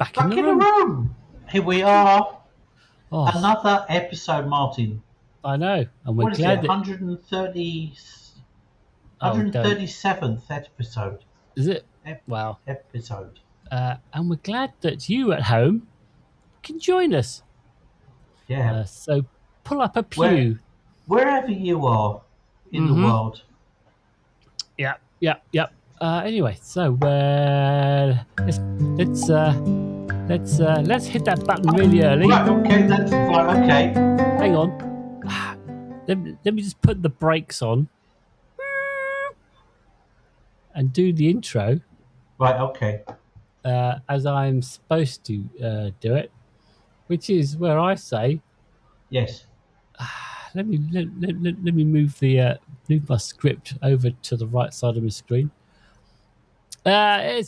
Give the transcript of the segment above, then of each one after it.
Back Back in in the the room. room. Here we are. Oh, Another episode, Martin. I know. And we're What is it? glad that... 130, Oh, don't. 137th episode. Is it? Wow. Episode. And we're glad that you at home can join us. Yeah. So pull up a pew. Wherever you are in the world. Yeah. Anyway, so let's hit that button really early. Right, okay, that's fine, okay. Hang on. Let me just put the brakes on and do the intro. Right, okay. As I'm supposed to do it, which is where I say, yes. Let me move the move my script over to the right side of my screen. Yeah,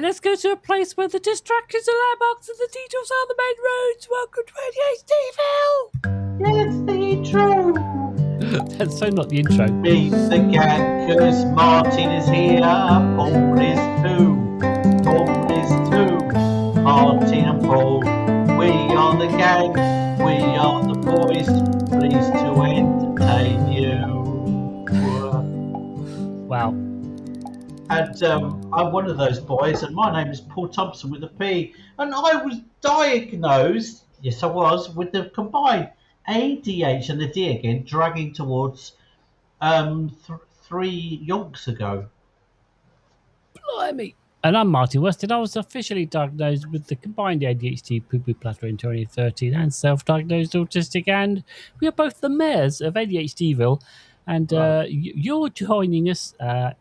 let's go to a place where the distractions are landmarks and the details are the main roads. Welcome to ADHDville. Yeah, it's the intro. That's so not the intro. Meet the gang, 'cause Martin is here. Paul is too. Paul is too. Martin and Paul. We are the gang. We are the boys. Pleased to entertain you. Wow. And I'm one of those boys, and my name is Paul Thompson with a P. And I was diagnosed, yes I was, with the combined ADHD and the D again, dragging towards 3 yonks ago. Blimey. And I'm Martin Weston. I was officially diagnosed with the combined ADHD poo-poo platter in 2013 and self-diagnosed autistic, and we are both the mayors of ADHDville. And you're joining us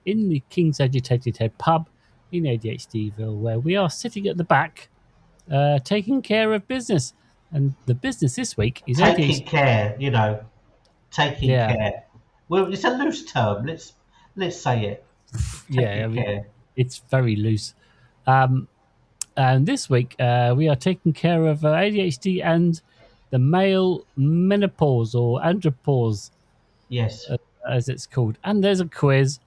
in the King's Agitated Head pub in ADHDville, where we are sitting at the back taking care of business. And the business this week is taking care, taking Yeah. care. Well, it's a loose term. Let's say it. Yeah, care. It's very loose. And this week we are taking care of ADHD and the male menopause or andropause. Yes. As it's called. And there's a quiz,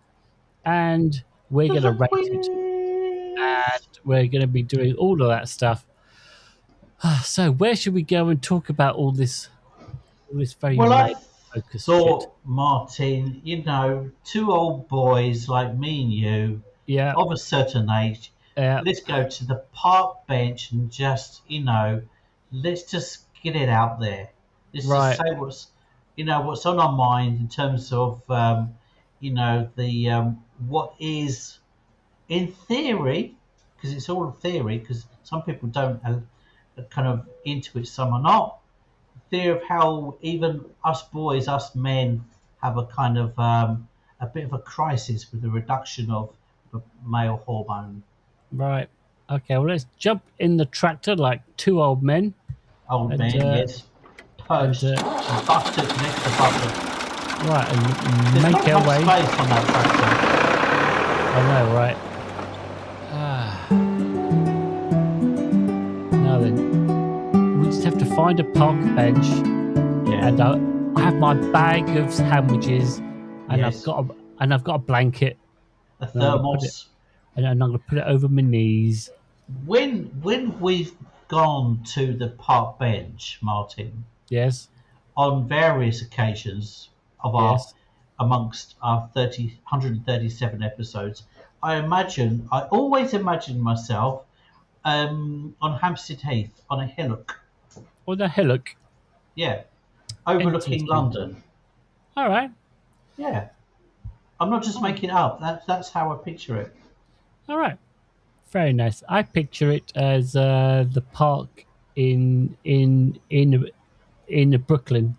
and we're going to rate it. And we're going to be doing all of that stuff. So where should we go and talk about all this very I focused thought, shit? Martin, 2 old boys like me and you, of a certain age, let's go to the park bench and just, let's just get it out there. Let's just say what's on our mind in terms of, what is in theory, because it's all theory, because some people don't kind of into it, some are not. Theory of how even us boys, us men, have a kind of a bit of a crisis with the reduction of the male hormone. Right. Okay. Well, let's jump in the tractor like 2 old men. Yes. Perched, buttock next to buttock. Right, and There's make our way. Space on that tractor. I know, right? Now then, we just have to find a park bench, and I have my bag of sandwiches, and I've got a blanket, a thermos, and I'm going to put it over my knees. When we've gone to the park bench, Martin. Yes. On various occasions of amongst our 137 episodes, I always imagine myself on Hampstead Heath on a hillock. On a hillock? Yeah. Overlooking London. All right. Yeah. I'm not just making it up. That's how I picture it. All right. Very nice. I picture it as the park in Brooklyn.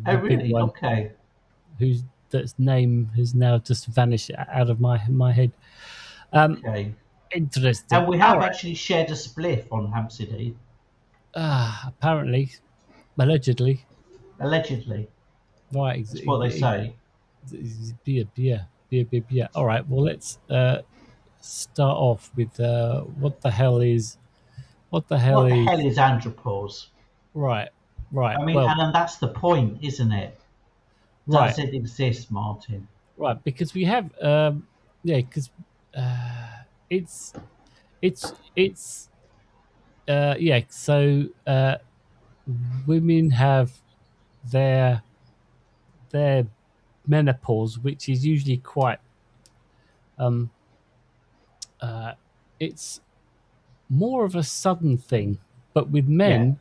Oh, really? Okay. That name has now just vanished out of my head. Okay. Interesting. And we have actually shared a spliff on Hampstead Heath. Apparently. Allegedly. Right. That's what they say. Yeah. All right. Well, let's start off with what the hell is andropause? Right. I mean, and that's the point, isn't it? Does it exist, Martin? Right, because we have, because it's it's yeah. So women have their their menopause, which is usually quite um it's more of a sudden thing, but with Yeah. men,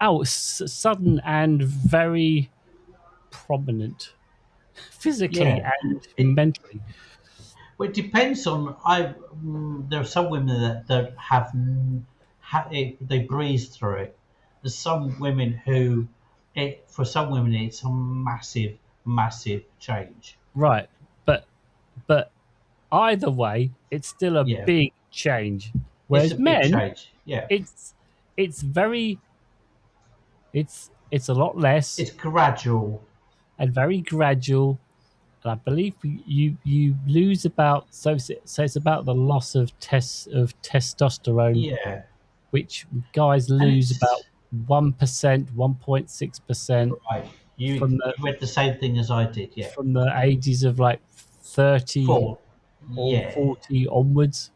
oh, sudden and very prominent, physically Yeah. and It mentally. well, it depends on. There are some women that don't have, they breeze through it. There's some women who, for some women, it's a massive, massive change. Right, but either way, it's still a Yeah, big change. it's a Whereas big men, change. Yeah, it's it's very it's a lot less it's gradual. and very gradual. And I believe you lose about so it's about the loss of testosterone, Yeah, which guys and lose about it's 1%, 1.6% right. You from the read the same thing as I did. Yeah, from the ages of like 30 four. or Yeah, 40 onwards.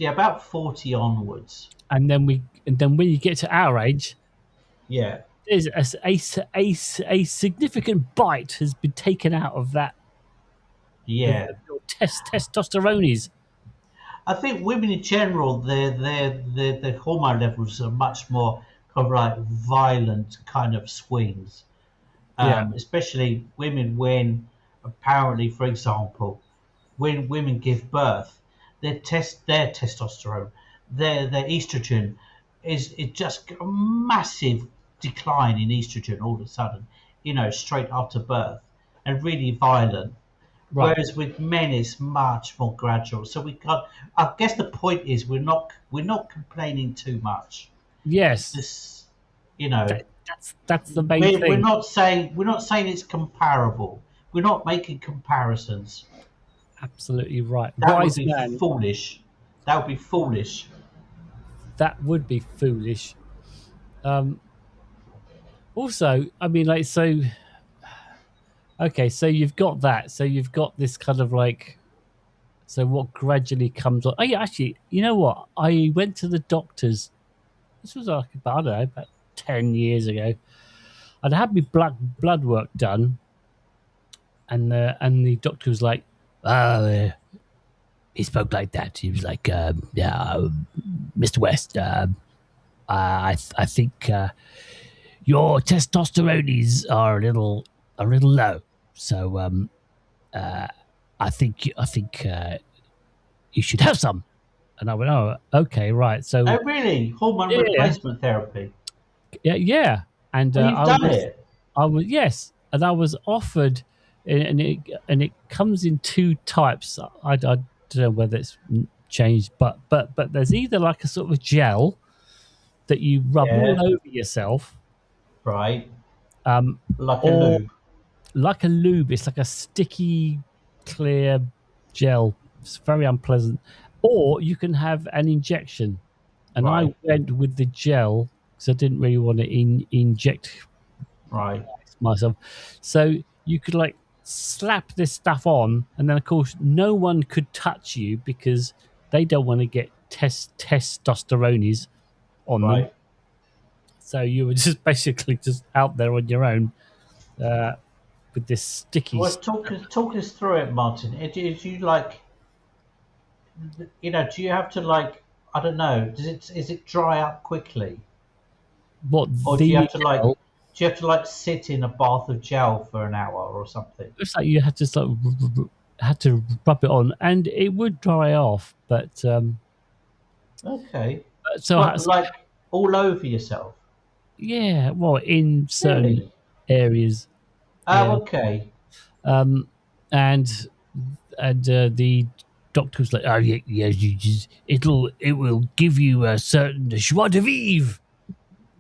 about 40 onwards. And then when you get to our age, Yeah, there's a significant bite has been taken out of that yeah. of your testosterones. I think women in general, their hormone levels are much more kind of like violent kind of swings. Yeah, Especially women when apparently, for example, when women give birth, their testosterone, their estrogen is just a massive decline in estrogen all of a sudden, straight after birth, and really violent. right. Whereas with men, it's much more gradual. So we can't. I guess the point is we're not complaining too much. It's Yes, just, you know, that's the main we're thing. not saying it's comparable. We're not making comparisons. Absolutely right. That would Wise be man. foolish. That would be foolish. That would be foolish. Um, Also, I mean, like, so okay, so you've got that. So you've got this kind of like, so what gradually comes on. Oh, yeah, actually, you know what? I went to the doctors. This was like about, I don't know, about 10 years ago. I'd had my blood work done, and the doctor was like, he spoke like that. He was like, yeah, Mr. West, I think your testosterones are a little low. So uh, I think you should have some. And I went, oh, okay, right. So Oh, really? Hormone yeah, replacement therapy. yeah, yeah. And Oh, you've done it. I was yes, and I was offered, and it comes in two types. I don't know whether it's changed, but there's either like a sort of gel that you rub all Yeah. over yourself, Right. um, Like a or lube. like a lube. It's like a sticky, clear gel. It's very unpleasant. Or you can have an injection. And I Right. went with the gel because I didn't really want to inject Right. myself. So you could like slap this stuff on, and then of course no one could touch you because they don't want to get testosterones on them. Right. So you were just basically just out there on your own uh, with this sticky Well, talk us through it, Martin. Do you like, do you have to like, I don't know, is it dry up quickly? what Or do you the have to like, gel. sit in a bath of gel for an hour or something? Looks like you had to just like had to rub it on, and it would dry off. Okay. So, But like all over yourself? yeah, well, in certain Really? areas, yeah. Oh, okay. Um, and the doctor was like, "Oh yeah, yeah, it will give you a certain joie de vivre."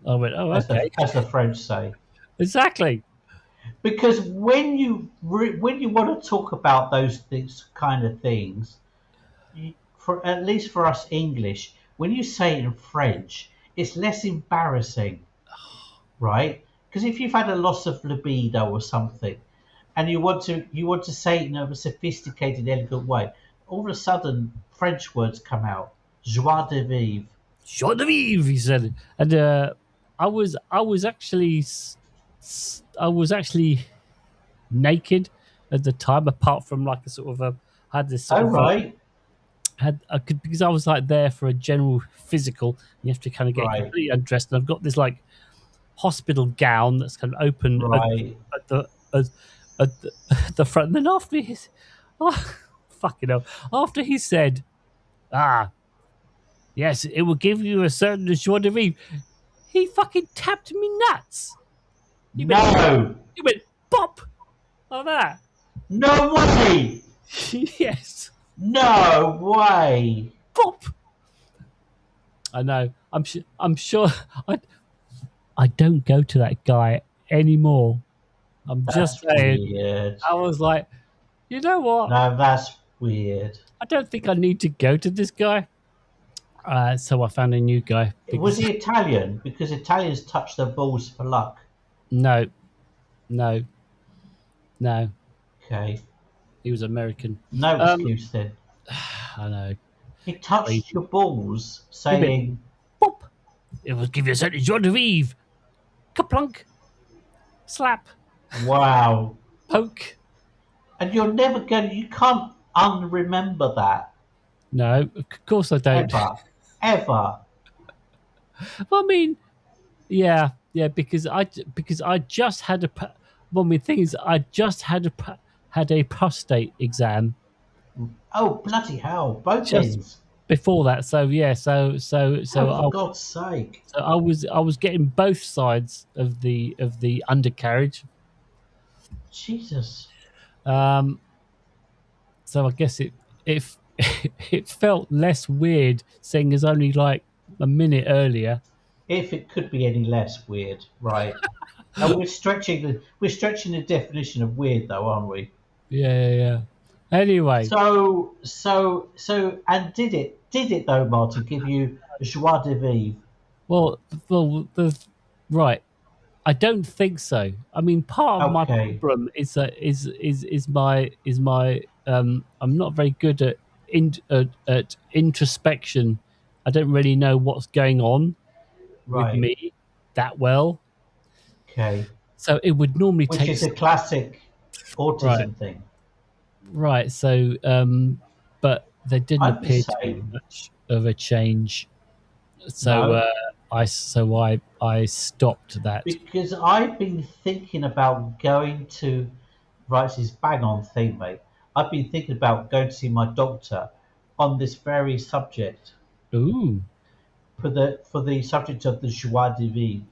I went, "Oh, okay, As the French say. exactly." Because when you want to talk about those things, kind of things, for at least for us English, when you say it in French, it's less embarrassing, right? Because if you've had a loss of libido or something, and you want to say it in a sophisticated, elegant way, all of a sudden French words come out. Joie de vivre. Joie de vivre, he said, and I was actually I was actually naked at the time, apart from like a sort of a I had this sort Oh, of right. had I could because I was like there for a general physical. You have to kind of get Right. completely undressed, and I've got this like hospital gown that's kind of open Right. at the at the, at the front. And then after he's oh, fucking hell, after he said, "Ah, yes, it will give you a certain joie de vivre," he fucking tapped me nuts. He went, No. he went pop like that. No way. Yes, No way. pop. I know. I'm sure. I I don't go to that guy anymore. I'm just That's saying. weird. I was like, you know what? No, that's weird. I don't think I need to go to this guy. So I found a new guy Was because he Italian? Because Italians touch their balls for luck. no, no, no, Okay. he was American. No Um, excuse then. I know, He touched crazy. your balls, He went saying, pop. It will give you a certain joie de vivre. Kaplunk, slap, wow. poke. And you're never going, you can't unremember that. No, of course I don't. Ever. Ever. I mean, yeah, yeah, because I just had a one of the things I just had a prostate exam Oh, bloody hell. Both just ends. before that. So yeah, Oh, for God's sake. so I was getting both sides of the undercarriage. Jesus. Um, so I guess it it felt less weird seeing as only like a minute earlier. If it could be any less weird, right? And we're stretching the definition of weird though, aren't we? Yeah, yeah, yeah. Anyway, And did it though, Martin, give you joie de vivre? well, the right. I don't think so. I mean, part of my Okay, problem is my I'm not very good at introspection. I don't really know what's going on with right, me that well. okay. So it would normally Which take is a classic right, autism thing. right. So but there didn't I'm the appear to be same. much of a change. So No, I stopped that. because I've been thinking about going to. Right, this is bang on thing, mate. I've been thinking about going to see my doctor on this very subject Ooh, for the subject of the joie de vivre.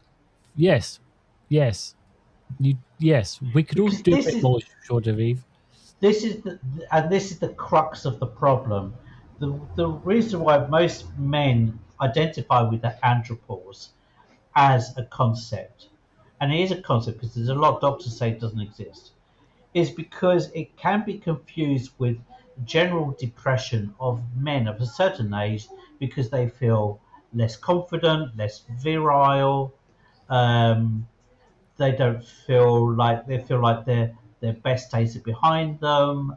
yes, yes. Yes, we could all Because do a this bit is more short of Eve. this is the crux of the problem. The reason why most men identify with the andropause as a concept, and it is a concept because there's a lot of doctors say it doesn't exist, is because it can be confused with general depression of men of a certain age because they feel less confident, less virile. Um, they don't feel like their best days are behind them,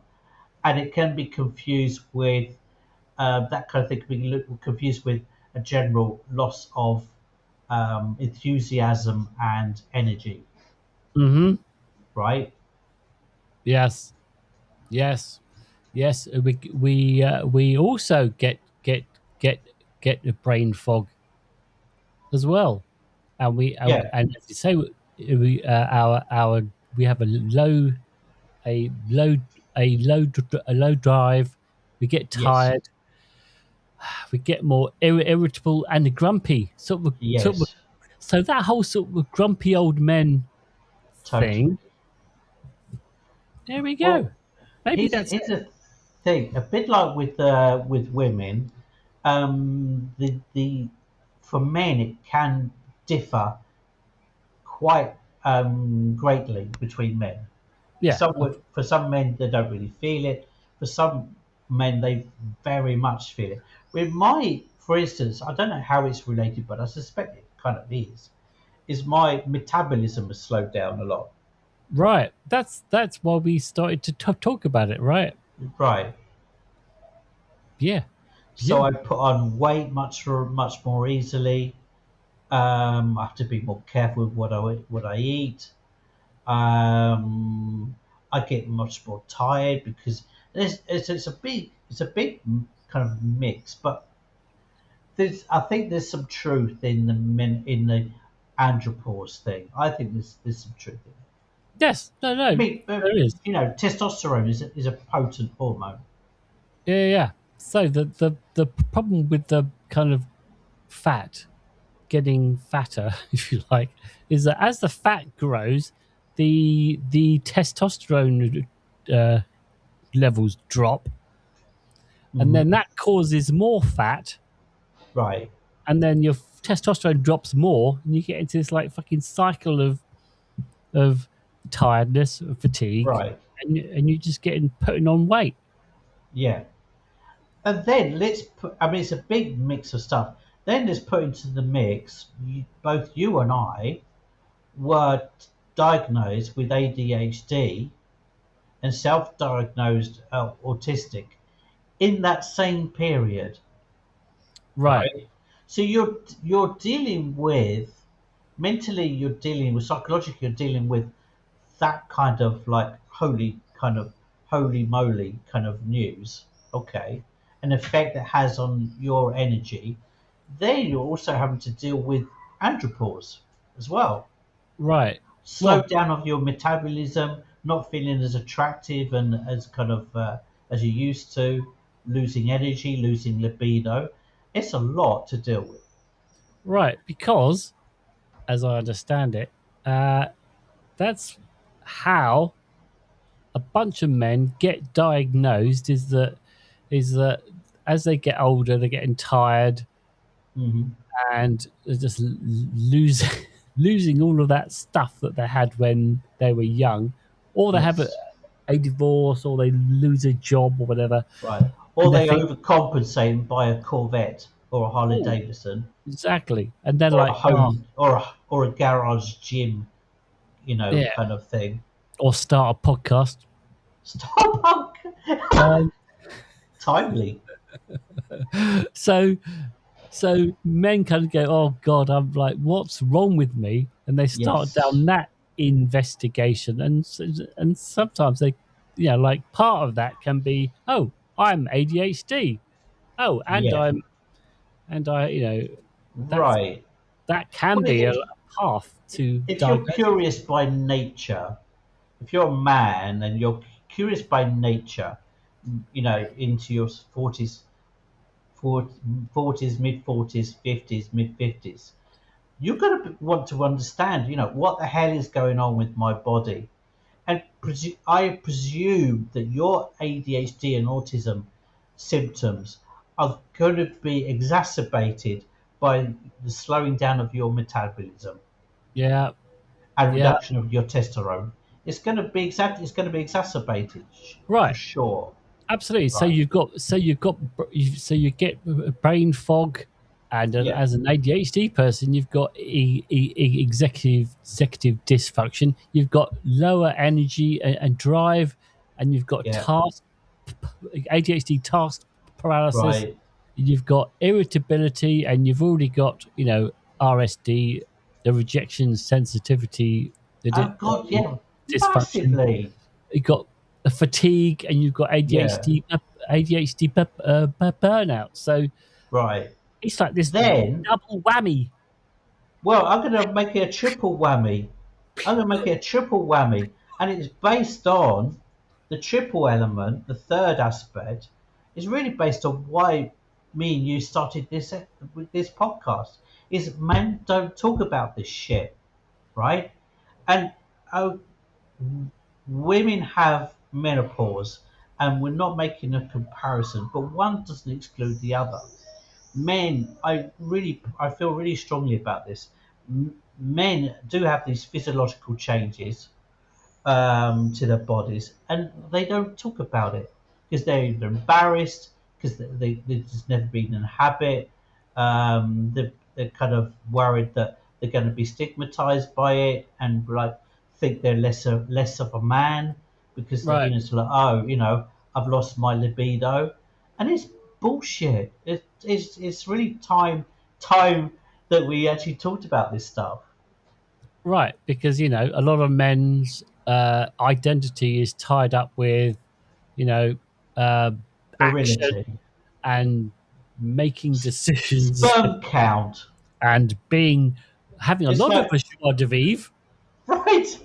and it can be confused with that kind of thing can be confused with a general loss of enthusiasm and energy, Mm-hmm. right? Yes, yes, yes. We also get get the brain fog as well, Yeah, and as you say, our we have a low a low drive. We get yes, tired. We get more irritable and grumpy. yes, So that whole sort of grumpy old men totally. thing. There we go. Well, Maybe here's that's here's it. a thing. A bit like with women, the for men it can differ quite greatly between men. Yeah. For some men they don't really feel it. For some men they very much feel it. With my, for instance, I don't know how it's related, but I suspect it kind of is. Is my metabolism has slowed down a lot. Right. That's why we started to talk about it. Right. Right. Yeah. So Yeah. I put on weight much more easily. I have to be more careful with what I eat. I get much more tired because it's a big kind of mix. But I think there's some truth in the andropause thing. I think there's some truth in it. Yes. No. I No. mean, There is. testosterone is a potent hormone. Yeah. Yeah. Yeah. So the problem with the kind of fat getting fatter, if you like, is that as the fat grows, the testosterone uh, levels drop, and Hmm. then that causes more fat, Right, and then your testosterone drops more, and you get into this like fucking cycle of tiredness, fatigue, right, and you're just getting putting on weight. yeah. And then let's put. I mean, it's a big mix of stuff. Then let's put into the mix. Both you and I were diagnosed with ADHD and self-diagnosed autistic in that same period, Right, right? So you're dealing with mentally, you're dealing with psychologically, you're dealing with that kind of like holy moly kind of news, okay, an effect that has on your energy. Then you're also having to deal with andropause as well. right. Slow Well, down of your metabolism, not feeling as attractive and as kind of as you used to, losing energy, losing libido. It's a lot to deal with. right, because as I understand it, uh, that's how a bunch of men get diagnosed. Is that as they get older, they're getting tired Hmm. and they're just losing losing all of that stuff that they had when they were young, or they have Yes, a divorce, or they lose a job or whatever, right. Or and they they think, overcompensate and buy a Corvette or a Harley oh, Davidson exactly, and then or a like, oh, home or a garage gym, yeah, kind of thing. or start a podcast. Stop. Um, Timely. so so men kind of go, oh God, I'm like, what's wrong with me? And they start Yes. down that investigation, and sometimes they, like part of that can be, oh, I'm ADHD. Oh, and Yeah. that's Right. that can Well, be a path to if you're diagnosis. curious by nature, if you're a man and you're curious by nature, into your 40s, 40s, mid 40s, 50s, mid 50s, you're going to want to understand, what the hell is going on with my body. And I presume that your ADHD and autism symptoms are going to be exacerbated by the slowing down of your metabolism Yeah, and yeah, reduction of your testosterone. It's going to be exacerbated for right. sure. Absolutely. So Right. you get brain fog, and Yeah. as an ADHD person, you've got executive dysfunction. You've got lower energy and drive, and you've got Yeah. ADHD task paralysis. Right. You've got irritability, and you've already got RSD, the rejection sensitivity, Oh God. Yeah. dysfunction. Massively. You've got a fatigue, and you've got Yeah. burnout. So Right. it's like this Then, double whammy. well, I'm going to make it a triple whammy. I'm going to make it a triple whammy, and it's based on the triple element. The third aspect is really based on why me and you started this podcast. Is men don't talk about this shit, right? And oh, women have menopause, and we're not making a comparison, but one doesn't exclude the other. Men, I feel really strongly about this. Men do have these physiological changes to their bodies, and they don't talk about it because they're either embarrassed, because they've just never been in a habit. They're kind of worried that they're going to be stigmatized by it and like think they're less of a man because Right. it's like, oh, I've lost my libido, and it's bullshit. It's really time that we actually talked about this stuff. Right, because a lot of men's identity is tied up with you know uh, action Virility, and making decisions sperm count. and being having a It's lot of like a joie de vivre right.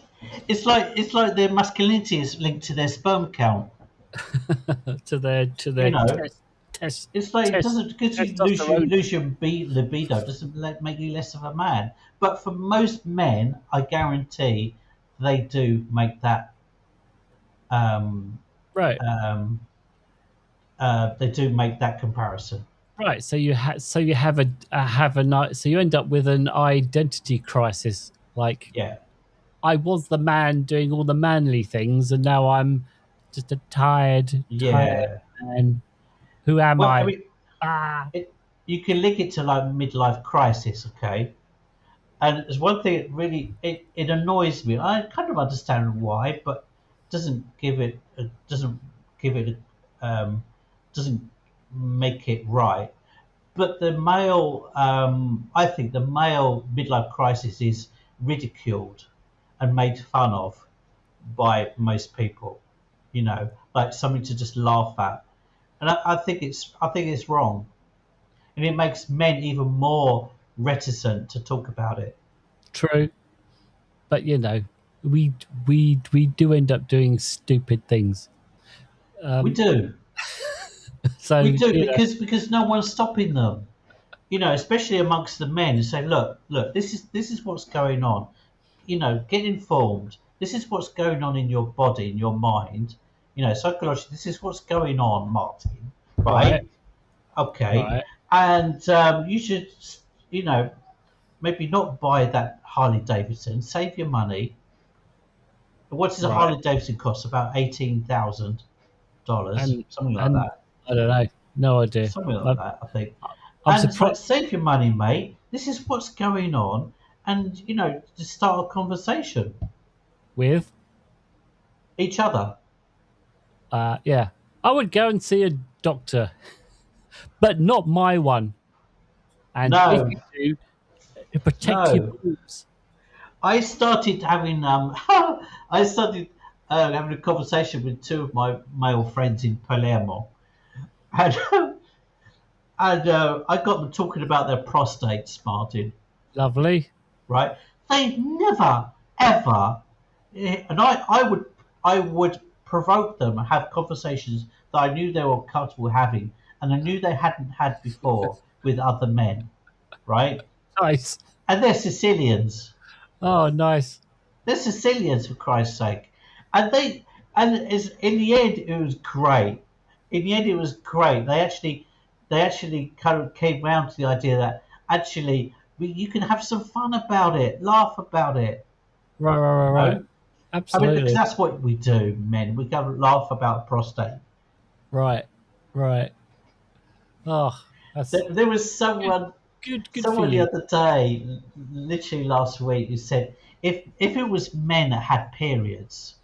It's like their masculinity is linked to their sperm count. to You their know, test it's like it test doesn't because you testosterone. lose your libido doesn't make you less of a man. But for most men, I guarantee they do make that um, Right, um, they do make that comparison. right. So you have a night. So you end up with an identity crisis. Like Yeah, I was the man doing all the manly things, and now I'm just a tired yeah. man. Who am Well, I I? mean, Ah, you can link it to like midlife crisis, okay? And there's one thing that really it annoys me. I kind of understand why, but doesn't give it doesn't give it doesn't make it right. But the male, I think the male midlife crisis is ridiculed and made fun of by most people. Like something to just laugh at, and I think it's wrong, and it makes men even more reticent to talk about it. true. But we we do end up doing stupid things. We Um, do, so we do, because no one's stopping them. Especially amongst the men, and say, look, this is what's going on. Get informed. This is what's going on in your body, in your mind. Psychologically, this is what's going on, Martin. right, Right? Okay. right, And you should, you know, maybe not buy that Harley Davidson. Save your money. What does a right, Harley Davidson cost? About $18,000, and something like and that. I don't know, no idea. Something like I'm, that, I think. I'm And it's like, surprised save your money, mate. This is what's going on, and to start a conversation. with. Each other. Yeah, I would go and see a doctor, but not my one. And if No, you do, protect your no. boobs. I started having I started having a conversation with two of my male friends in Palermo, and I got them talking about their prostates, Martin. Lovely, Right? They never ever, and I would provoke them and have conversations that I knew they were comfortable having, and I knew they hadn't had before with other men. Right? nice. And they're Sicilians. Oh, nice. They're Sicilians, for Christ's sake. And in the end it was great. In the end it was great. They actually kind of came round to the idea that actually you can have some fun about it, laugh about it. Right, right, right, right. No, I mean because Absolutely. that's what we do, men. We go laugh about prostate. Right, right. Oh, that's There was good. someone Good for someone the you. other day, literally last week, who said if it was men that had periods,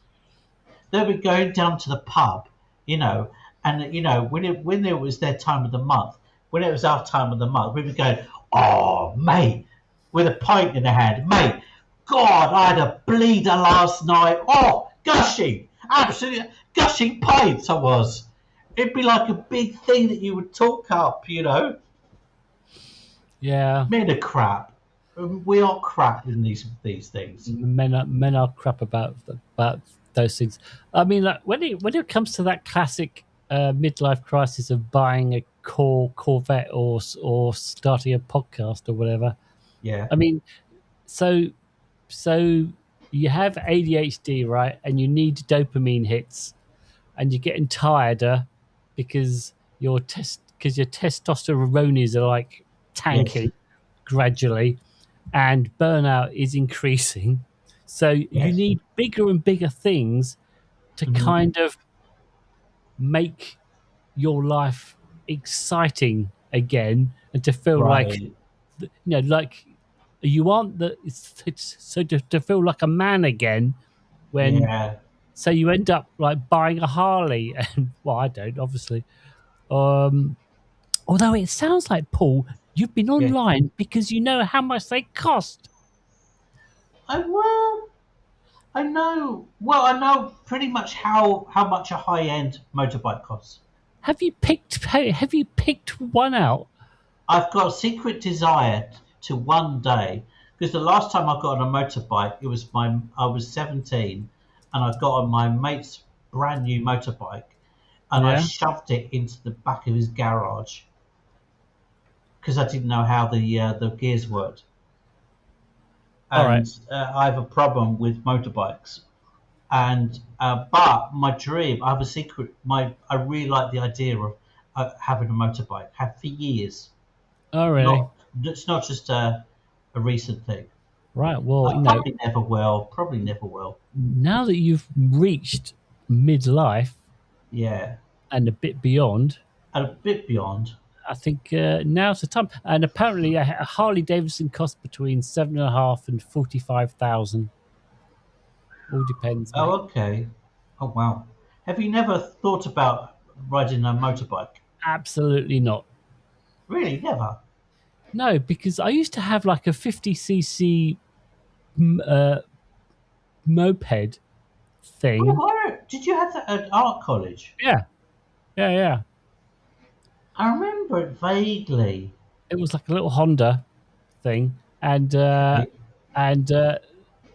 they were going down to the pub, and when it was their time of the month, when it was our time of the month, we were going, oh mate, with a pint in the hand, mate. God, I had a bleeder last night. Oh, gushing, absolutely gushing pints. I was. It'd be like a big thing that you would talk up. Yeah, Men are crap. We are crap in these things. men are crap about those things. I mean, like, when it comes to that classic midlife crisis of buying a Corvette or starting a podcast or whatever. Yeah. I mean, so so you have ADHD, right? And you need dopamine hits, and you're getting tireder because your testosterone are like Yes. tanking gradually, and burnout is increasing. So you Yes. need bigger and bigger things to Hmm. kind of make your life exciting again and to feel like Right. like you aren't so to feel like a man again when Yeah. so you end up like buying a Harley and well I don't obviously um Although it sounds like, Paul, you've been Yeah. online because you know how much they cost. Well, I know. Well, I know pretty much how much a high end motorbike costs. Have you picked one out? I've got a secret desire to one day, because the last time I got on a motorbike, I was 17, and I got on my mate's brand new motorbike, and I Yeah. shoved it into the back of his garage because I didn't know how the gears worked. All right. And I have a problem with motorbikes. And but my dream, I have a secret. I really like the idea of having a motorbike. Have for years. Oh, really? Not It's not just a recent thing. Right. Well, Probably never will. Probably never will. now that you've reached midlife Yeah, and a bit beyond, and a bit beyond. I think now's the time. And apparently, a Harley Davidson costs between 7.5 and 45,000. All depends, Oh, mate. okay. Oh, wow. Have you never thought about riding a motorbike? Absolutely not. Really, never. No, because I used to have like a 50cc uh, moped Oh, thing. did you have that at art college? Yeah, yeah. I remember it vaguely. It was like a little Honda thing, Okay. and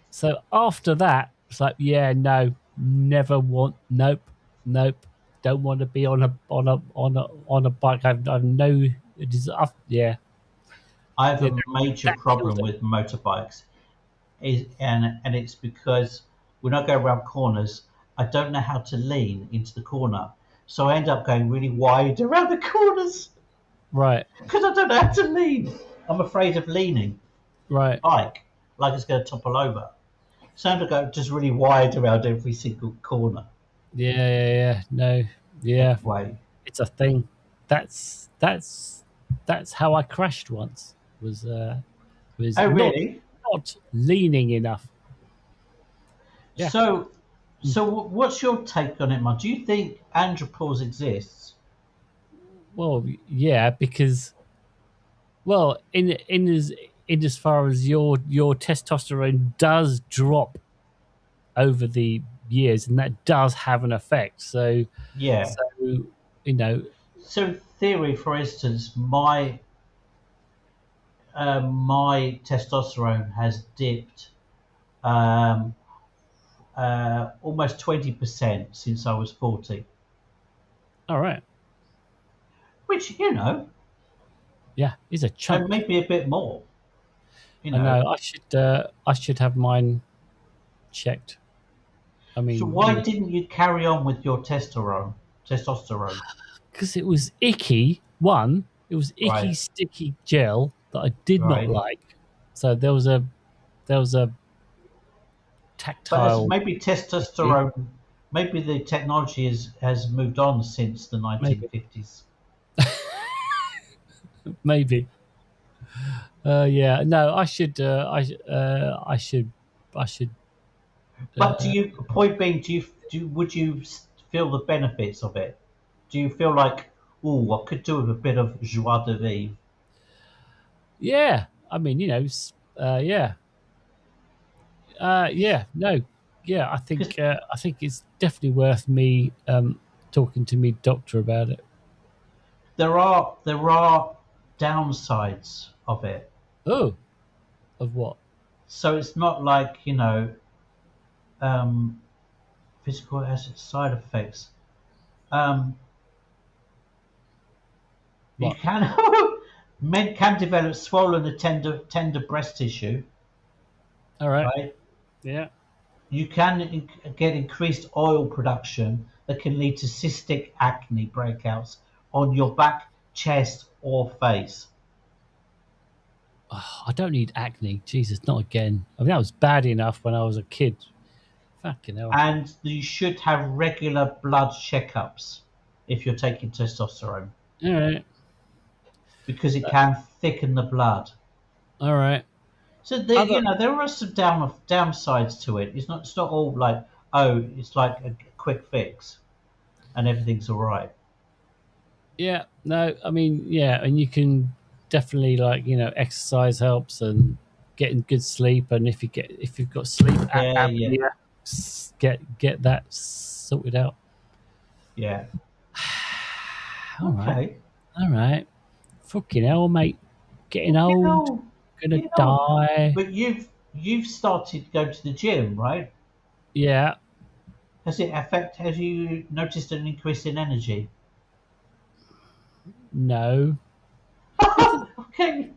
so after that, it's like, yeah, no, never want, nope, don't want to be on a bike. I've no, it is, yeah, I have yeah, a major that kills problem it. with motorbikes, and it's because when I go around corners, I don't know how to lean into the corner, so I end up going really wide around the corners Right, because I don't know how to lean. I'm afraid of leaning right, bike like it's going to topple over. So I have to go just really wide around every single corner. yeah, no, yeah, Anyway, it's a thing. That's that's that's how I crashed once. Was oh not really? leaning enough. Yeah. So, what's your take on it, man? Do you think andropause exists? Well, yeah, because well, in as far as your testosterone does drop over the years, and that does have an effect. Yeah. So you know, So, in theory, for instance, my testosterone has dipped um, almost 20% since I was 40, all right, which yeah, is a and chunk. maybe a bit more. You I know. know. I should have mine checked. I So, mean, why didn't you carry on with your testosterone? because it was icky. One, it was icky, Right. sticky gel that I did not Right. like. So there was a But as tactile maybe issue, testosterone, maybe the technology has moved on since the maybe. 1950s. Maybe. Yeah. No, I should. I should. But Uh, point being, would you feel the benefits of it? Do you feel like, oh, I could do with a bit of joie de vivre? yeah. I mean, yeah. Yeah. No. Yeah. Because I think it's definitely worth me talking to me doctor about it. there are downsides of it. Oh, of what? So it's not like um, physical has its side effects. Um, you What? can men can develop swollen or tender breast tissue, All right. right? Yeah. You can get increased oil production that can lead to cystic acne breakouts on your back, chest, or face. Oh, I don't need acne. Jesus, not again. I mean, that was bad enough when I was a kid. Fucking hell. And you should have regular blood checkups if you're taking testosterone All right. because it can thicken the blood. All right. So Other. there are some downsides to it. It's not all like, oh, it's like a quick fix and everything's all right. Yeah, no, I mean, yeah, and you can definitely like exercise helps and getting good sleep, and if you've got sleep Yeah, yeah, apnea, get that sorted out. yeah. All right, Okay. all right, fucking hell, mate, getting You old, know, gonna you know, die. but you've started to go to the gym, right? Yeah, Has you noticed an increase in energy? no, the thing,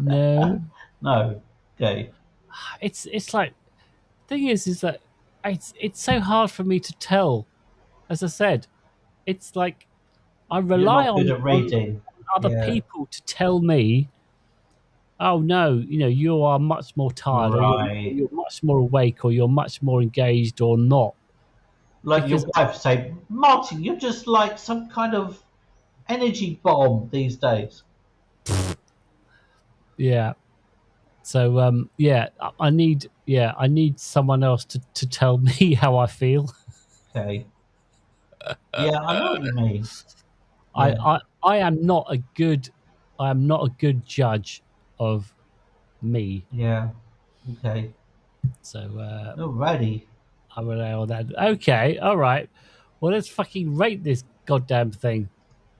Okay. no, No. Okay. it's like thing is that it's so hard for me to tell. As I said, it's like I You're rely not good at on reading. other Yeah. people to tell me, oh no, you are much more tired, or Right. you're much more awake, or you're much more engaged, or not. Like your Because wife say, Martin, you're just like some kind of energy bomb these days. yeah, so yeah, I need someone else to tell me how I feel. Okay. Yeah, I know what you mean. I Yeah. I I am not a good I am not a good judge of me. Yeah. Okay. So Alrighty. I rely on that. Okay, all right. Well, let's fucking rate this goddamn thing.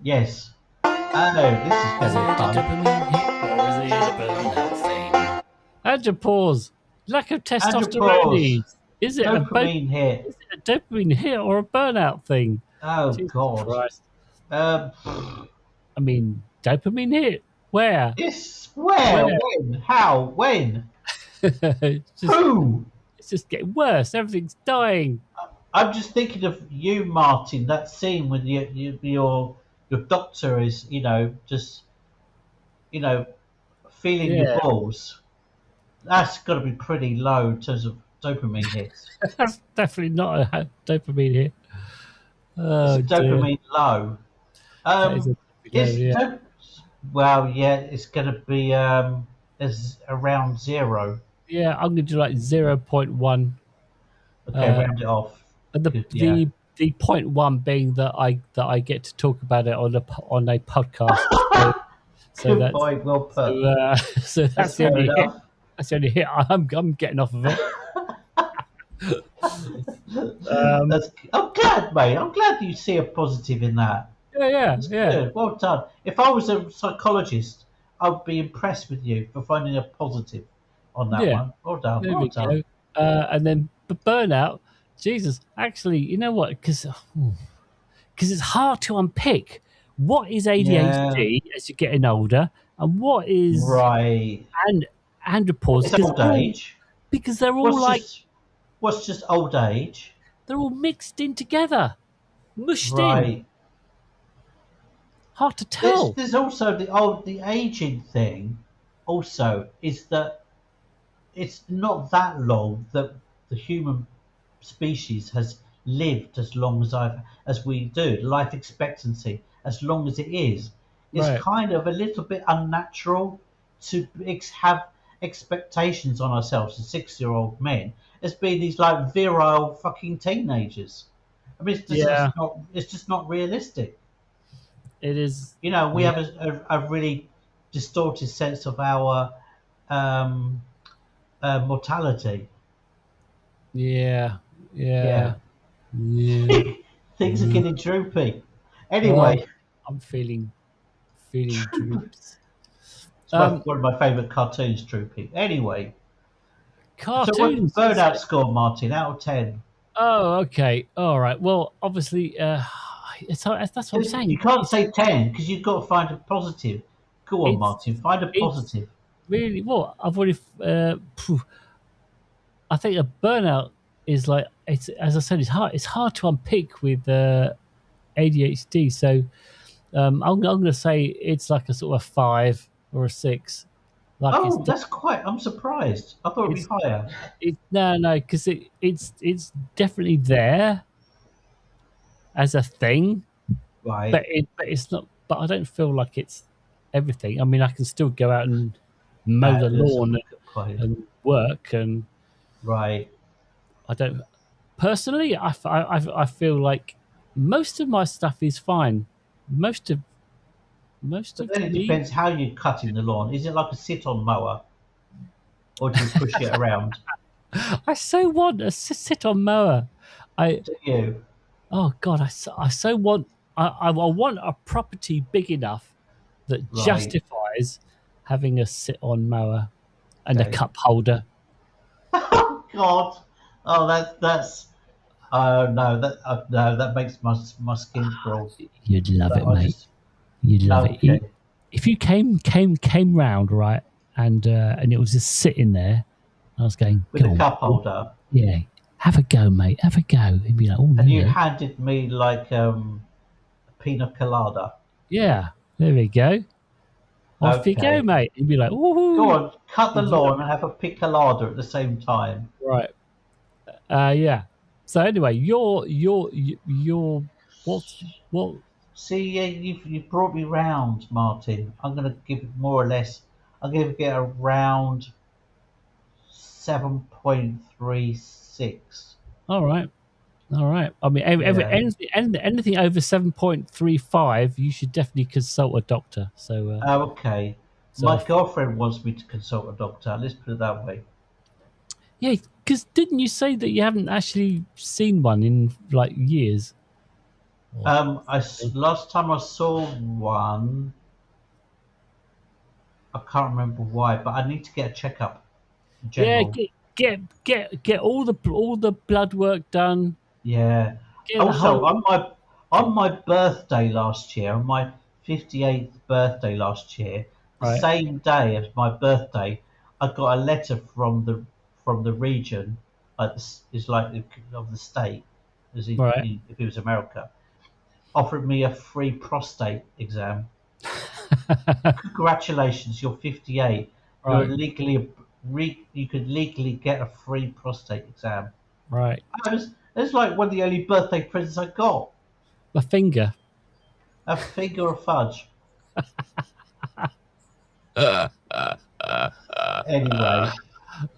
Yes. Oh, this is Is going it to be a fun. dopamine hit or is it a burnout thing? Andropause. Lack of Andropause. testosterone. Is it Dopamine hit. is it a dopamine hit or a burnout thing? Oh, Jesus God. Christ. Um, I mean, dopamine hit? Where? this, where, Where? when, how, when, it's just who? it's just getting worse. Everything's dying. I'm just thinking of you, Martin. That scene when your doctor is, just you know, feeling your Yeah, balls. That's got to be pretty low in terms of dopamine hits. that's definitely not a dopamine hit. It's a Oh dear. dopamine low. That is a dopamine, Is yeah. well, yeah, it's going to be is around zero. Yeah, I'm gonna do like 0.1. Okay, Uh, round it off. and Good, yeah. the point one being that I get to talk about it on a podcast. So so Good that's point. Well put. so That's that's the fair only hit. enough. That's the only hit I'm getting off of it. Um, I'm glad, mate. I'm glad you see a positive in that. yeah, yeah, That's yeah, good. Well done. If I was a psychologist, I'd be impressed with you for finding a positive on that yeah. one. Well done. There Well we done. go. And then burnout. Jesus, actually, you know what? Because it's hard to unpick what is Yeah. ADHD as you're getting older and what is Right. and andropause What's old age? because they're all What's like just what's just old age? they're all mixed in together, mushed in. Right. Hard to There's tell. there's also the aging thing. Also, is that it's not that long that the human species has lived as long as we do. Life expectancy, as long as it is Right. kind of a little bit unnatural to have expectations on ourselves as 6-year-old men as being these like virile fucking teenagers. I mean, Yeah, it's just not realistic. it is. We Yeah, have a really distorted sense of our um, mortality. yeah, Yeah. yeah, yeah. Things are Mm. getting droopy. Oh, Anyway, I'm feeling droops. it's Um, one of my favourite cartoons, Droopy. Anyway, so what's the cartoons. burnout score, Martin, out of 10? Oh, okay. All right. Well, obviously, that's what I'm You saying. can't say 10 because you've got to find a positive. Go on, It's Martin, find a it's positive. really well. I've already. I think a burnout is like it's as I said. It's hard to unpick with ADHD. So I'm going to say it's like a sort of 5 or a 6. Like Oh, I'm surprised. I thought it'd be it's higher. no because it's definitely there as a thing, Right. but it's not. But I don't feel like it's everything. I mean, I can still go out and mow the That's lawn quite, and work, and right. I don't personally. I feel like most of my stuff is fine most of But then it me. depends how you're cutting the lawn. Is it like a sit-on mower, or do you push it around? I so want a sit-on mower. I Do you? Oh God, I so want. I want a property big enough that Right. justifies having a sit-on mower and a Okay. cup holder. Oh God. Oh, that's. Oh no, no, that makes my skin crawl. You'd love That it, I mate. just You'd love it. okay If you came round, right, and it was just sitting there, I was going, with go a on, cup holder, yeah, have a go, mate, have a go. He'd be like, oh and you yeah, handed me like a pina colada. yeah. There we go. Off you go, Okay, mate. He'd be like, go woohoo. on, cut the He'd love lawn and have a pina colada at the same time. it. Right. Yeah. So anyway, your what? See, yeah, you've brought me round, Martin. I'm gonna give it more or less. I'm gonna get around 7.36. All right, all right. I mean, Yeah. anything over 7.35, you should definitely consult a doctor. So, Okay. so My girlfriend wants me to consult a doctor. Let's put it that way. yeah, because didn't you say that you haven't actually seen one in like years? Or Last time I saw one, I can't remember why, but I need to get a checkup in yeah, general. get all the blood work done. Yeah. Get the Also, whole on my birthday last year, on my 58th birthday last year, the right, same day as my birthday, I got a letter from the region, is like of the state, as right. if it was America, offered me a free prostate exam. Congratulations, you're 58. You're Right, you could legally get a free prostate exam. right. It was like one of the only birthday presents I got. My finger. A figure of fudge. Anyway,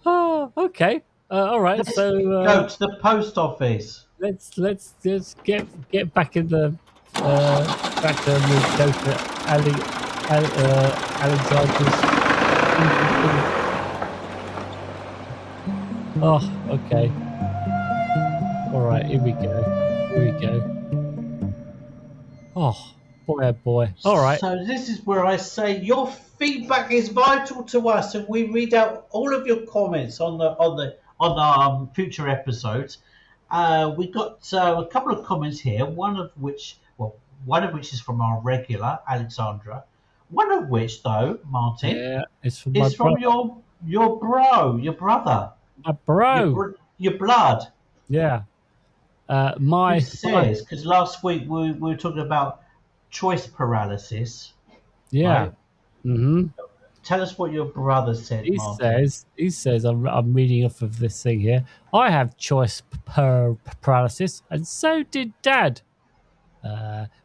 Oh, okay. All right. let's So go to the post office. let's just get back in the back and we'll go to Alexander's. Oh, okay. All right. Here we go. Here we go. Oh boy, oh boy. All right. So this is where I say your feedback is vital to us, and we read out all of your comments on future episodes. We got a couple of comments here. One of which is from our regular Alexandra. One of which, though, Martin, Yeah, it's for my is from brother. your brother, My bro. your blood. Yeah. Who My says? Because last week we were talking about choice paralysis, yeah. right? Mm-hmm. Tell us what your brother said, Martin. He says, I'm reading off of this thing here. I have choice paralysis, and so did Dad.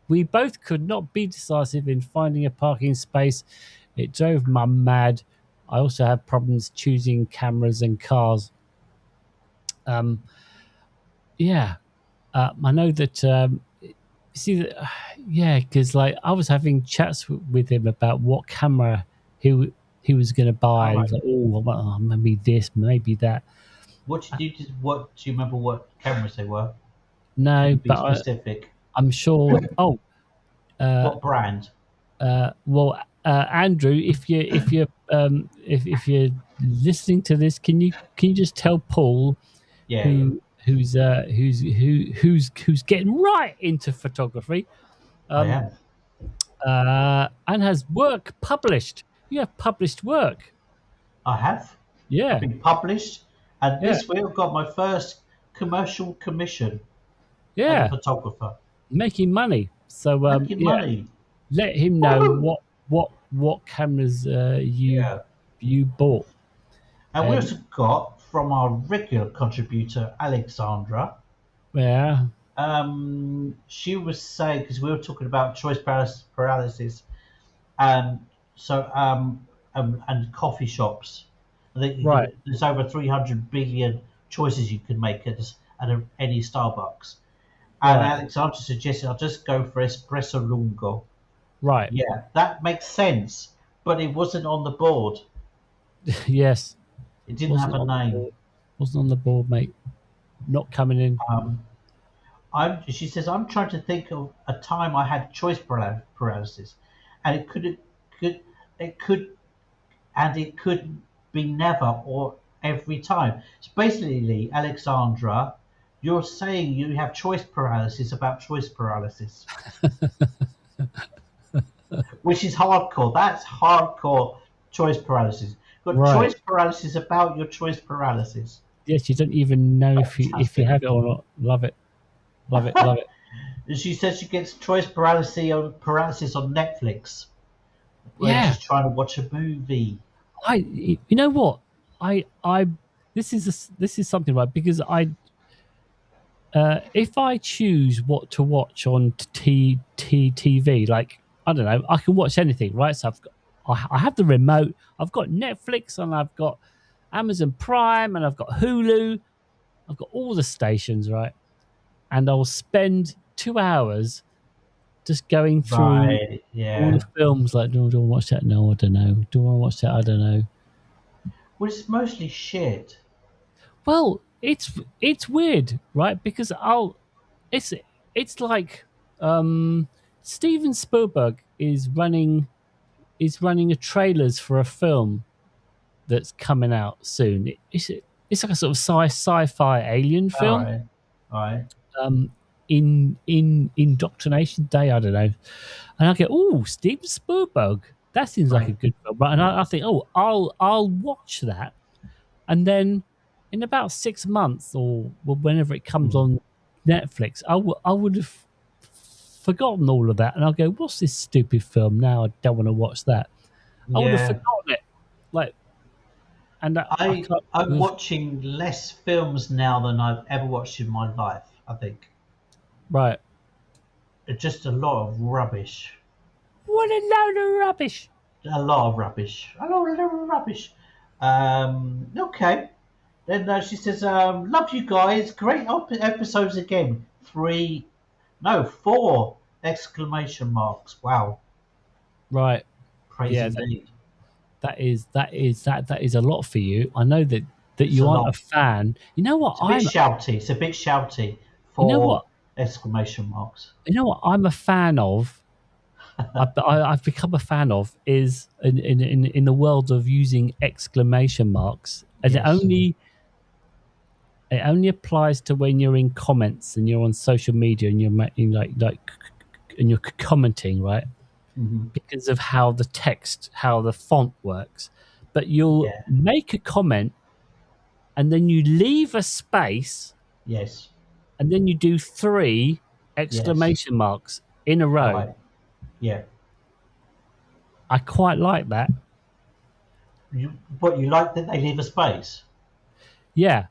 We both could not be decisive in finding a parking space. It drove Mum mad. I also have problems choosing cameras and cars. Um, yeah, I know that. See, yeah, because like I was having chats with him about what camera he was going to buy. All And he was right. like, oh, maybe this, maybe that. What do you remember? What cameras they were? Can No, you but be specific? I'm sure. Oh, uh, What brand? well, Andrew, if you're listening to this, can you just tell Paul Yeah, yeah. who's getting right into photography, I um, am. and has work published. You have published work. I have. I've Yeah, been published, and yeah, this week I've got my first commercial commission as a yeah. photographer, Making money. So making yeah, money. let him know Woohoo! what cameras Yeah. you bought. And we And also got from our regular contributor, Alexandra. yeah, She was saying, because we were talking about paralysis, and and coffee shops. I think right, there's over 300 billion choices you can make at any Starbucks. And Right. Alexandra suggested I'll just go for espresso lungo. Right. Yeah, that makes sense, but it wasn't on the board. Yes. It didn't have Wasn't a on the name. board. Wasn't on the board, mate. Not coming in. Um, she says, I'm trying to think of a time I had choice paralysis, and could, it could, and it could be never or every time. So basically, Alexandra, you're saying you have choice paralysis about choice paralysis, which is hardcore. That's hardcore choice paralysis. But Right. choice paralysis about your choice paralysis. Yes, you don't even know if you Fantastic. have it or not. Love it. Love it. Love it. She says she gets choice paralysis on Netflix when Yeah. she's trying to watch a movie. You know what? I this is something, right, because if I choose what to watch on TV, like, I don't know, I can watch anything, right? So I have the remote, I've got Netflix, and I've got Amazon Prime, and I've got Hulu, I've got all the stations, right? And I will spend 2 hours just going through Right, all the yeah. films. Like, do I want to watch that? No, I don't know. Do I want to watch that? I don't know. Well, it's mostly shit. Well, it's weird, right? Because it's it's like Steven Spielberg is running a trailers for a film that's coming out soon. It's like a sort of sci-fi alien All film. right, all right. Um, in Indoctrination Day, I don't know, and I go, oh, Steven Spielberg, that seems like a Right. good film, right? And I think, oh, I'll watch that, and then in about 6 months or whenever it comes Hmm. on Netflix, I would have forgotten all of that, and I'll go, what's this stupid film now? I don't want to watch that. I would have Yeah. forgotten it, like, and I can't. I'm Ugh. watching less films now than I've ever watched in my life, I think. Right. It's just a lot of rubbish. What a load of rubbish. A lot of rubbish. A lot of rubbish. Okay. Then she says, love you guys. Great episodes again. Three, no, four exclamation marks. Wow. Right. Praise Yeah. indeed. That is a lot for you. I know that It's you a aren't a lot. fan. You know what? It's a bit shouty. It's a bit shouty You know for what? exclamation marks. You know what? I'm a fan of. I've become a fan of is in the world of using exclamation marks, and Yes. it only applies to when you're in comments and you're on social media and you're making and you're commenting, right? Hmm. Because of how how the font works. But you'll Yeah. make a comment and then you leave a space Yes. and then you do three Yes. exclamation marks in a row. Right. Yeah. I quite like that. You like that they leave a space? Yeah.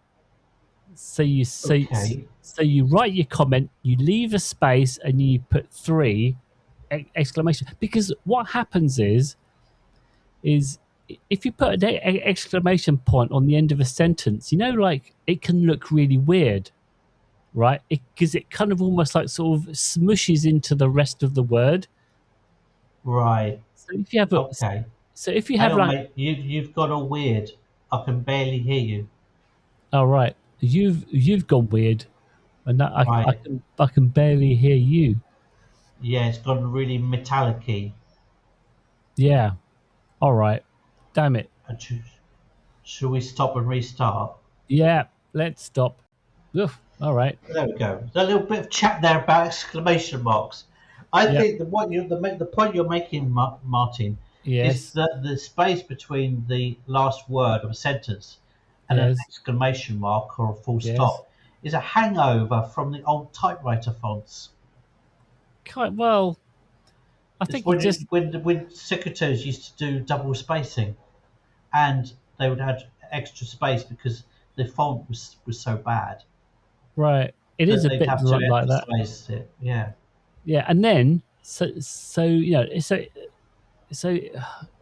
Okay. So you write your comment, you leave a space, and you put three exclamation. Because what happens is if you put an exclamation point on the end of a sentence, like, it can look really weird, right? Because it kind of almost like sort of smushes into the rest of the word. Right. So if you have a Okay. so if you Hang have on, like, mate. You've got a weird. I can barely hear you. all right, you've gone weird, and that Right. I can barely hear you. Yeah, it's gone really metallic-y. Yeah. All right. Damn it. Should we stop and restart? Yeah. Let's stop. Oof. All right. There we go. There's a little bit of chat there about exclamation marks. I Yep. think that the point you're making, Martin, is Yes. that the space between the last word of a sentence and an Yes. exclamation mark or a full Yes. stop is a hangover from the old typewriter fonts. Well, I It's think it just. when secretaries used to do double spacing, and they would add extra space because the font was so bad Right. It is that a they'd bit have to like that. emphasize it. Yeah. Yeah. And then so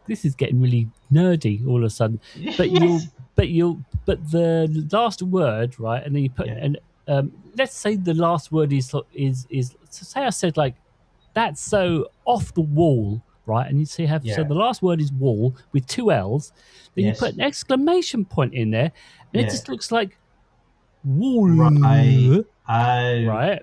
this is getting really nerdy all of a sudden. But Yes. but the last word, right, and then you put Yeah. an let's say the last word is so say I said like that's so off the wall, right? And you see have so Yeah. the last word is wall with two L's. Then you put Yes. an exclamation point in there, and it Yeah. just looks like Right. wall, Oh. right?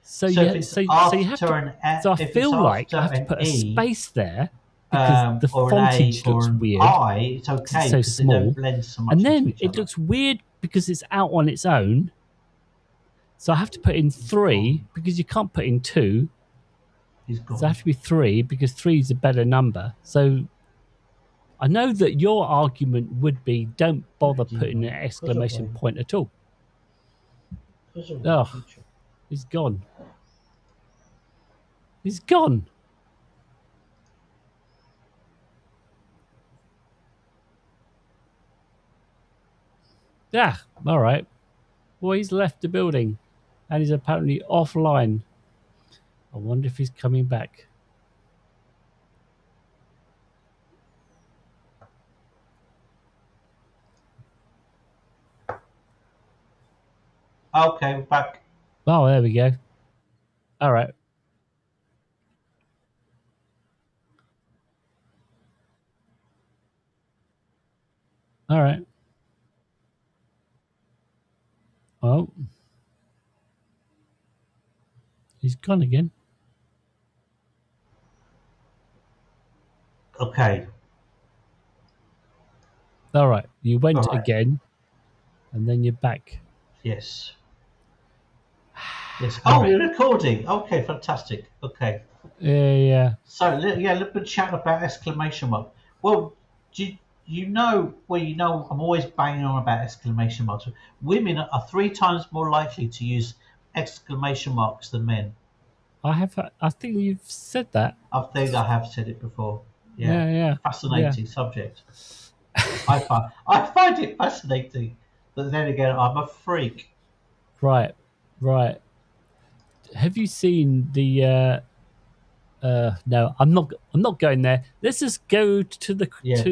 So So if you it's so you have after to. an So I if it's feel like after I have to an put a E, space there because the or an A fontage or looks an weird I, it's because it's okay so because they don't small, blend so and much into then each it other. looks weird because it's out on its own. So I have to put in He's gone. 3 because you can't put in 2. He's So I gone. have to be 3 because 3 is a better number. So I know that your argument would be don't bother putting an Goes exclamation away. point at all. Goes away. Oh, he's gone. He's gone. Yeah, all right. Well, he's left the building and he's apparently offline. I wonder if he's coming back. Okay, we're back. Oh, there we go. All right. All right. Oh, he's gone again. Okay. All right. You All went right. again and then you're back. Yes. Yes. All Oh, right. we're recording. Okay, fantastic. Okay. Yeah. So yeah, let me chat about exclamation mark. Well, I'm always banging on about exclamation marks. Women are 3 times more likely to use exclamation marks than men. I have. I think you've said that. I think I have said it before. Yeah, Yeah. Yeah. Yeah. fascinating subject. I find it fascinating, but then again, I'm a freak. Right. Right. Have you seen the? No, I'm not. I'm not going there. Let's just go to the Yeah,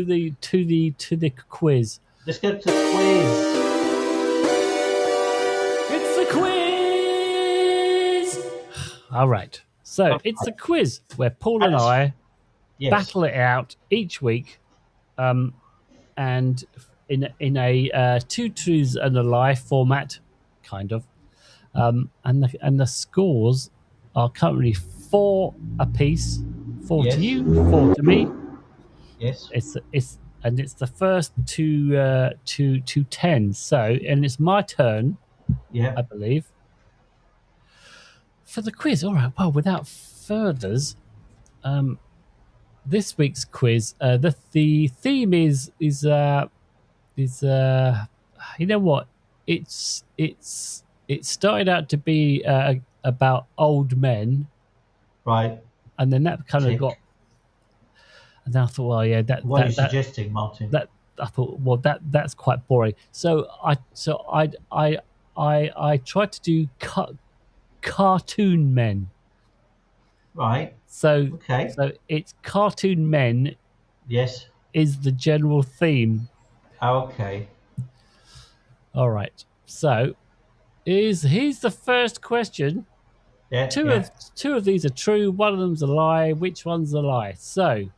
quiz. let's go to the quiz. It's the quiz. All right. So it's the quiz where Paul and I Yes, battle it out each week, and in a two truths and a lie format, kind of. And the scores are currently 4 apiece, 4 to yes, you, 4 to me. yes, It's the first to 10. So and it's my turn, yeah, I believe, for the quiz. All right. Well, without furthers, this week's quiz, the theme is you know what? It started out to be about old men, right. and then that kind of got. Tick. And then I thought, well, yeah, What are you suggesting, Martin? that I thought, well, that's quite boring. So I tried to do cartoon men. Right. So Okay. so it's cartoon men Yes. is the general theme. Okay. All right. So here's the first question. Yeah. Two Yeah. of two of these are true. One of them's a lie. Which one's a lie? So,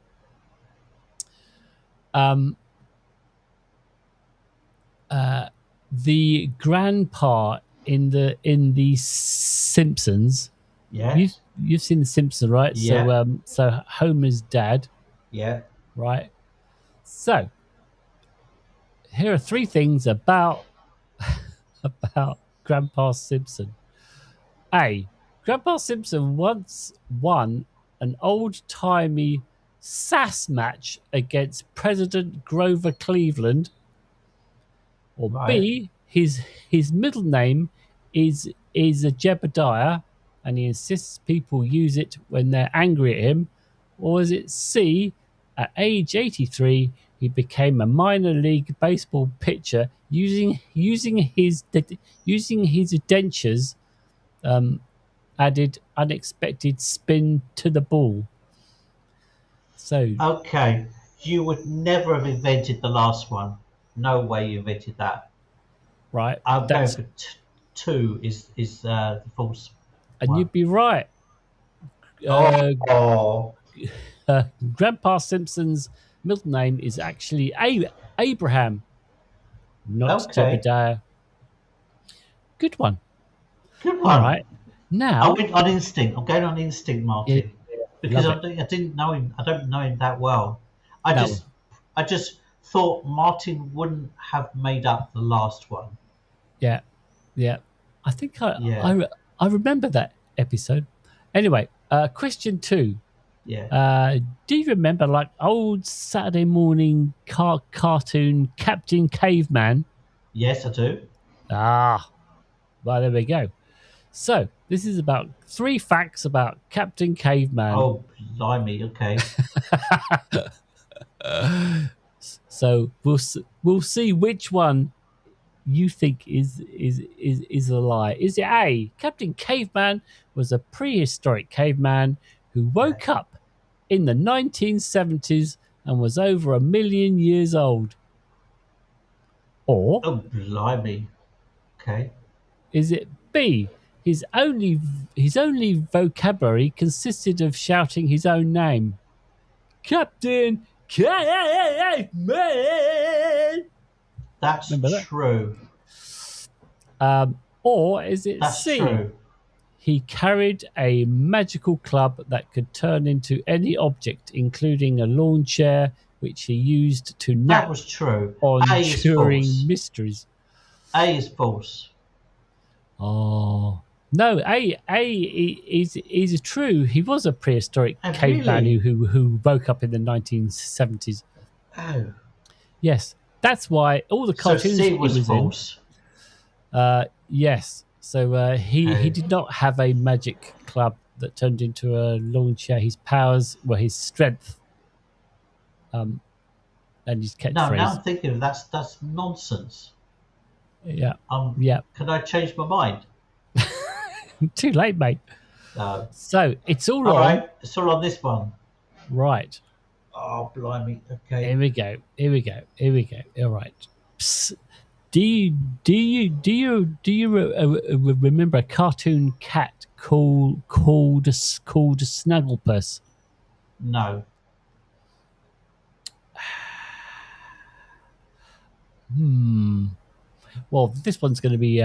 the grandpa in the Simpsons. Yes. You've seen the Simpsons, right? Yeah. So Homer's dad, Yeah. right? So here are 3 things about about Grandpa Simpson. A. Grandpa Simpson once won an old-timey sass match against President Grover Cleveland. Or Right. B. His middle name is a Jebediah, and he insists people use it when they're angry at him. Or is it C? At age 83, he became a minor league baseball pitcher using his dentures, added unexpected spin to the ball. So, Okay. You would never have invented the last one. No way you invented that. right, I'm going that's for 2 is the false And one. you'd be right. Uh, Oh, Grandpa Simpson's middle name is actually Abraham, not okay. Jebediah. Good one. Good All one. right. I Now, went on instinct. I'm going on instinct, yeah, Martin, because love it. I didn't know him. I don't know him that well. I No, just I just thought Martin wouldn't have made up the last one. yeah, yeah. I think Yeah, I remember that episode. Anyway, question 2. yeah. Do you remember like old Saturday morning cartoon Captain Caveman? Yes, I do. Ah, well, there we go. So, this is about 3 facts about Captain Caveman. Oh, blimey. Okay. So, we'll see which one you think is a lie. Is it A? Captain Caveman was a prehistoric caveman who Okay. woke up in the 1970s and was over 1 million years old. Or Oh, blimey. Okay. is it B? His only vocabulary consisted of shouting his own name. Captain Caveman. That's Remember that? true. Or is it That's C? true. He carried a magical club that could turn into any object, including a lawn chair, which he used to That nap was true. on A is during false. mysteries. A is false. Oh no, is true. He was a prehistoric Oh, caveman really? who woke up in the 1970s. Oh. Yes, that's why all the So cartoons C he was was in. false. Yes, so he Okay. did not have a magic club that turned into a lawn chair. His powers were his strength, and his No, now catchphrase. I'm thinking that's nonsense. Yeah, yeah. Can I change my mind? Too late, mate. No. So it's all All on. right, it's all on this one. Right. Oh, blimey. Here Okay. we go. Here we go. Here we go. All right. Psst. Do you remember a cartoon cat called Snugglepuss? No. Well, this one's going to be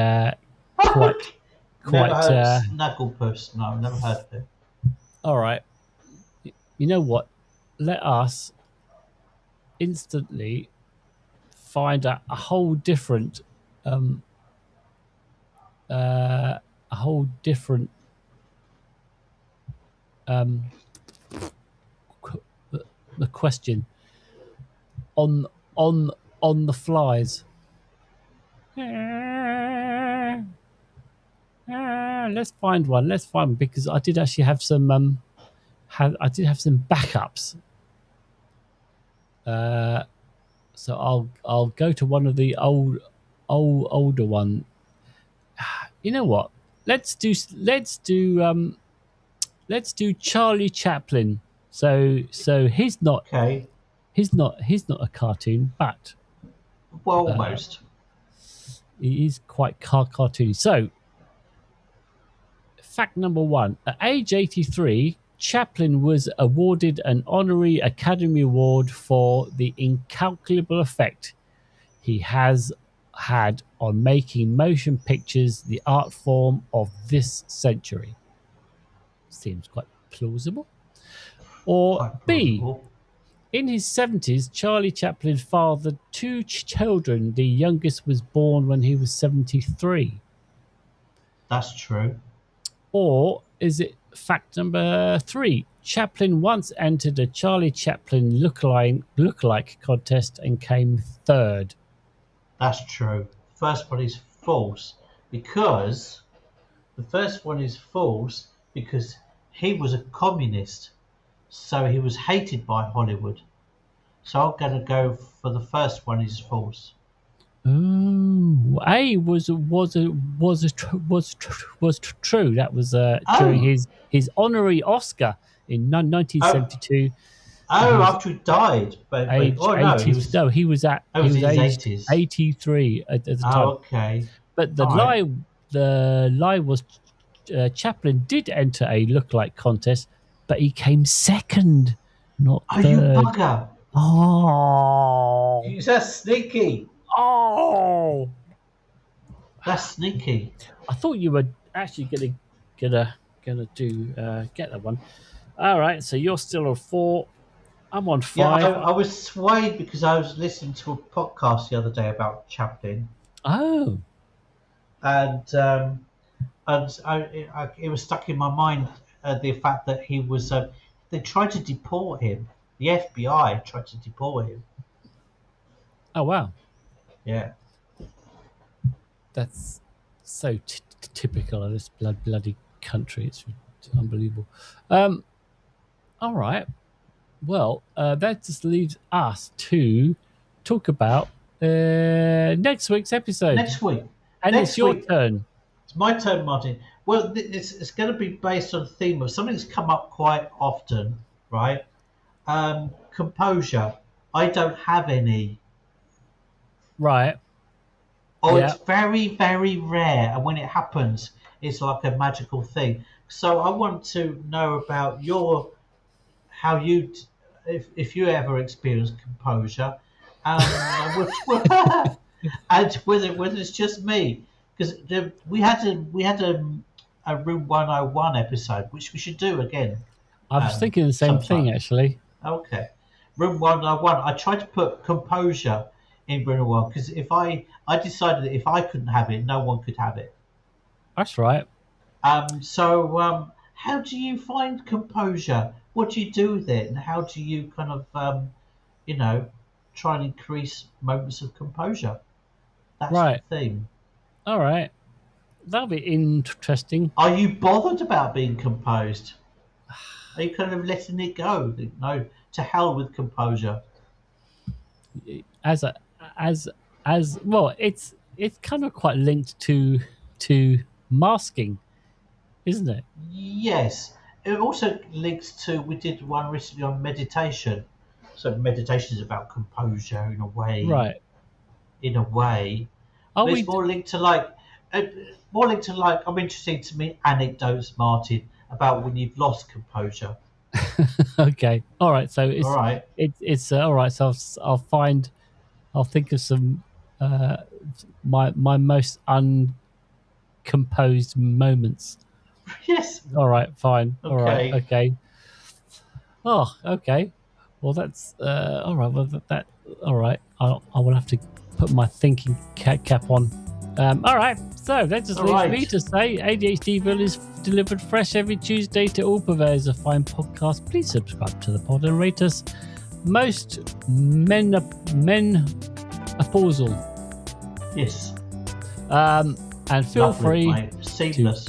quite Never heard of uh, Snugglepuss. No, I've never heard of it. all right. You know what? Let us instantly find a whole different a whole different the question on on the flies. Let's find one. Let's find one because I did actually have some I did have some backups. So I'll go to one of the older one. You know what? Let's do Charlie Chaplin. So he's not Okay. he's not a cartoon, but Well, almost. he is quite cartoony. So fact number 1: at age 83, Chaplin was awarded an honorary Academy Award for the incalculable effect he has had on making motion pictures the art form of this century. Seems quite plausible. Or Quite B: plausible. in his 70s, Charlie Chaplin fathered 2 children. The youngest was born when he was 73. That's true. Or is it fact number 3? Chaplin once entered a Charlie Chaplin lookalike contest and came 3rd. That's true. The first one is false because he was a communist, so he was hated by Hollywood. So I'm going to go for the first one is false. Oh, A was true. That was during Oh, his honorary Oscar in 1972. He was after he died, but aged oh no, 80. No, he was was in his aged 80s. 83 at the Oh, time. okay. But the All right. lie the lie was Chaplin did enter a lookalike contest, but he came second, not Are you third. bugger? Oh, That's sneaky. oh! That's sneaky. I thought you were actually gonna do get that one. All right, so you're still on 4. I'm on Yeah, 5. I was swayed because I was listening to a podcast the other day about Chaplin, Oh, and it was stuck in my mind the fact that he was. They tried to deport him. The FBI tried to deport him. oh wow, Yeah. that's so typical of this bloody country. It's unbelievable. All right. Well, that just leaves us to talk about next week's episode. Next week. And Next it's your week. turn. It's my turn, Martin. Well, it's going to be based on a theme of something that's come up quite often, right? Composure. I don't have any. Right. Oh, Yeah. it's very, very rare, and when it happens, it's like a magical thing. So I want to know about how you, if you ever experience composure, which, and whether it's just me, because we had a Room 101 episode, which we should do again. I was thinking the same thing, sometime. actually. Okay. Room 101. I tried to put composure in Room 1 because if I decided that if I couldn't have it, no one could have it. That's right. So how do you find composure? What do you do with it, and how do you kind of try and increase moments of composure? That's Right. the theme. All right. That'll be interesting. Are you bothered about being composed? Are you kind of letting it go? No, to hell with composure. As well, it's kind of quite linked to masking, isn't it? Yes. It also links to, we did one recently on meditation. So meditation is about composure in a way. Right. In a way. Are But we? it's more linked to I'm interested to me anecdotes, Martin, about when you've lost composure. Okay. All right. So All right. it's all right. So I'll think of some my most uncomposed moments. Yes. All right. Fine. All right. Okay. Okay. Oh. Okay. Well, that's all right. Well, that all right. I will have to put my thinking cap on. All right. So that just leaves me to say ADHDville is delivered fresh every Tuesday to all purveyors of fine podcasts. Please subscribe to the pod and rate us. Most menopausal. Yes. And feel Lovely, free. mate. Seamless.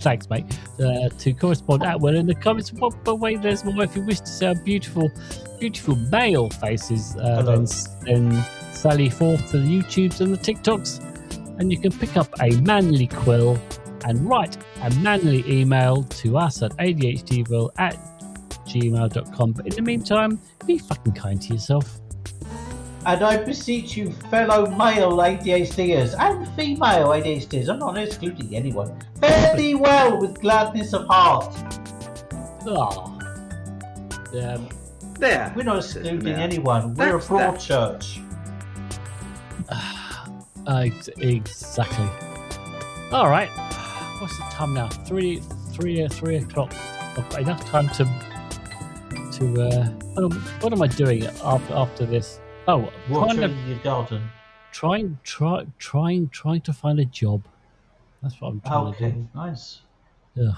Thanks, mate. To correspond at will in the comments. But wait, there's more. If you wish to see our beautiful male faces, then sally forth to the YouTubes and the TikToks, and you can pick up a manly quill and write a manly email to us at ADHDville@gmail.com. But in the meantime, be fucking kind to yourself. And I beseech you, fellow male ADHDers and female ADHDers, I'm not excluding anyone, fare thee well with gladness of heart. Oh. There. We're not excluding anyone. We're a broad church. Exactly. All right. What's the time now? 3 o'clock. I've got enough time to. What am I doing after this? Oh, Watering your garden. Trying to find a job. That's what I'm trying to do. Okay, nice. Ugh.